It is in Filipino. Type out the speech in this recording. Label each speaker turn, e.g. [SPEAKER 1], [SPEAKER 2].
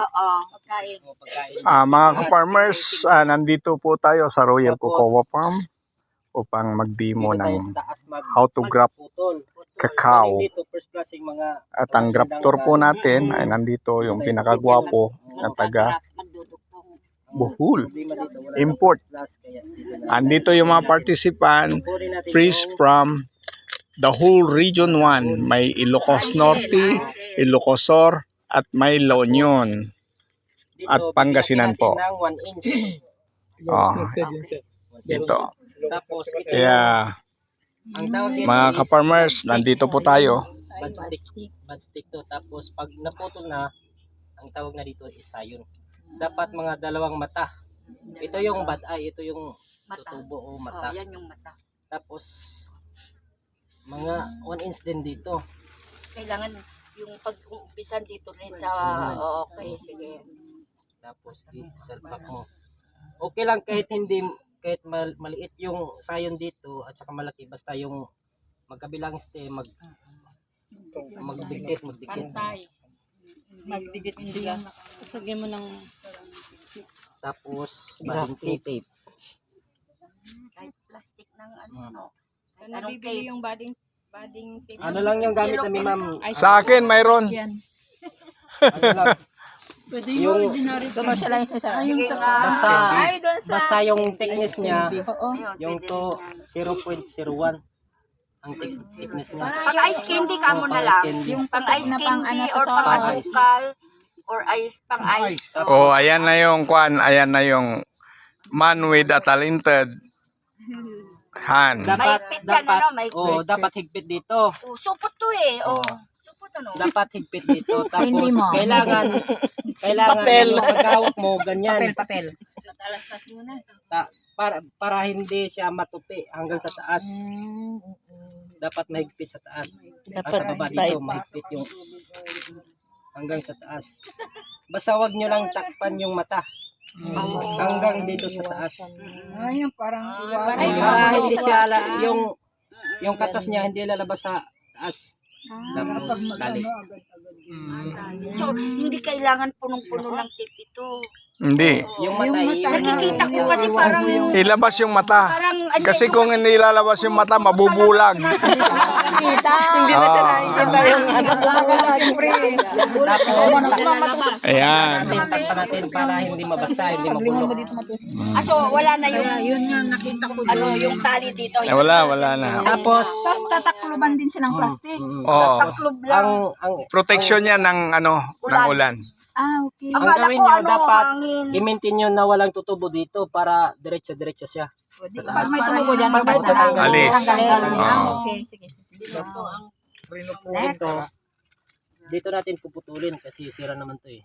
[SPEAKER 1] Oo, pagkain.
[SPEAKER 2] Mga ka-farmers, nandito po tayo sa Royal Cocoa Farm upang mag-demo ng how to grab cacao. At ang grafter po natin ay nandito yung pinakagwapo na taga Bohol, import. Andito yung mga participant, fresh from the whole region 1. May Ilocos Norte, Ilocos Sur, at may La Union. At Pangasinan po. Ito. Yeah. Mga ka-farmers, nandito po tayo.
[SPEAKER 3] Badstick to. Tapos pag naputol na, ang tawag na dito is sayon. Dapat mga dalawang mata. Ito yung bad eye, ito yung tutubo o mata.
[SPEAKER 1] Yan yung mata.
[SPEAKER 3] Tapos mga 1 inch din dito.
[SPEAKER 1] Kailangan yung pag-umpisan dito rin sa okay, sige.
[SPEAKER 3] Tapos i-salpak mo. Okay lang kahit maliit yung sayon dito at saka malaki, basta yung magkabilang stem magdikit.
[SPEAKER 4] Magdikit sila. Sagyan mo ng
[SPEAKER 3] Tapos bading tape.
[SPEAKER 1] Kahit plastic ng ano. Kahit anong
[SPEAKER 4] nabibili
[SPEAKER 1] tape.
[SPEAKER 4] yung bading tape.
[SPEAKER 3] Ano lang yung gamit namin, ma'am?
[SPEAKER 2] Sa akin, mayroon.
[SPEAKER 3] Ano lang?
[SPEAKER 4] Pwede
[SPEAKER 3] Yung-
[SPEAKER 4] yung ordinary
[SPEAKER 5] Commercialize sa
[SPEAKER 1] Sige nga.
[SPEAKER 3] Basta yung thickness niya,
[SPEAKER 1] Ayun,
[SPEAKER 3] yung
[SPEAKER 1] pwede
[SPEAKER 3] to
[SPEAKER 1] rin yan.
[SPEAKER 3] 0.01 ang thickness niya.
[SPEAKER 1] Pang ice candy ka mo na
[SPEAKER 3] pang
[SPEAKER 1] lang.
[SPEAKER 3] ice candy.
[SPEAKER 1] Yung pang ice
[SPEAKER 5] na pang
[SPEAKER 1] candy
[SPEAKER 5] ano sa
[SPEAKER 1] or pang
[SPEAKER 5] sauce.
[SPEAKER 1] asukal or pang ice.
[SPEAKER 2] Oh, ayan na yung kwan, ayan na yung man with a talented hand.
[SPEAKER 1] Mahigpit yan, ano? Mahigpit.
[SPEAKER 3] Dapat higpit dito.
[SPEAKER 1] Oh, supot to eh. Oh. Supot ano?
[SPEAKER 3] Dapat higpit dito. Tapos
[SPEAKER 5] Hindi mo.
[SPEAKER 3] kailangan
[SPEAKER 5] Papel.
[SPEAKER 3] yung pagkahawak mo ganyan.
[SPEAKER 5] papel.
[SPEAKER 1] Talas-tas mo na.
[SPEAKER 3] Para hindi siya matupi hanggang sa taas. Dapat mahigpit sa taas. Sa baba dito mahigpit yung hanggang sa taas. Basta wag nyo lang takpan yung mata. Hanggang dito sa taas.
[SPEAKER 4] Ayun, parang
[SPEAKER 3] Para hindi siya yung katas niya hindi lalabas sa taas. Tapos tali.
[SPEAKER 1] So, hindi kailangan punong-puno ng tip ito.
[SPEAKER 2] Hindi.
[SPEAKER 3] Yung mata
[SPEAKER 1] Nakikita ko kasi parang
[SPEAKER 2] Ilabas yung mata.
[SPEAKER 1] ano
[SPEAKER 2] Kasi kung hindi lalabas yung mata, mabubulag.
[SPEAKER 5] Kita.
[SPEAKER 2] Hindi na siya nakikita yung Ayan.
[SPEAKER 3] takpan natin para hindi mabasa, hindi mabulok.
[SPEAKER 1] so wala na yung nakita ko yung tali dito.
[SPEAKER 2] Wala na.
[SPEAKER 3] Tapos
[SPEAKER 5] Tatakluban din siya ng plastic.
[SPEAKER 2] Oo.
[SPEAKER 1] Taklob lang.
[SPEAKER 3] ang
[SPEAKER 2] Protection niya ng ng ulan.
[SPEAKER 5] Okay.
[SPEAKER 3] ang
[SPEAKER 1] Akala
[SPEAKER 3] gawin
[SPEAKER 1] ko
[SPEAKER 3] niyo dapat
[SPEAKER 1] hangin.
[SPEAKER 3] i-maintain nyo na walang tutubo dito para diretso-diretso siya.
[SPEAKER 5] Pag may tumubo dyan,
[SPEAKER 2] Alis.
[SPEAKER 5] Okay, sige.
[SPEAKER 3] Dito natin puputulin kasi sira naman to eh.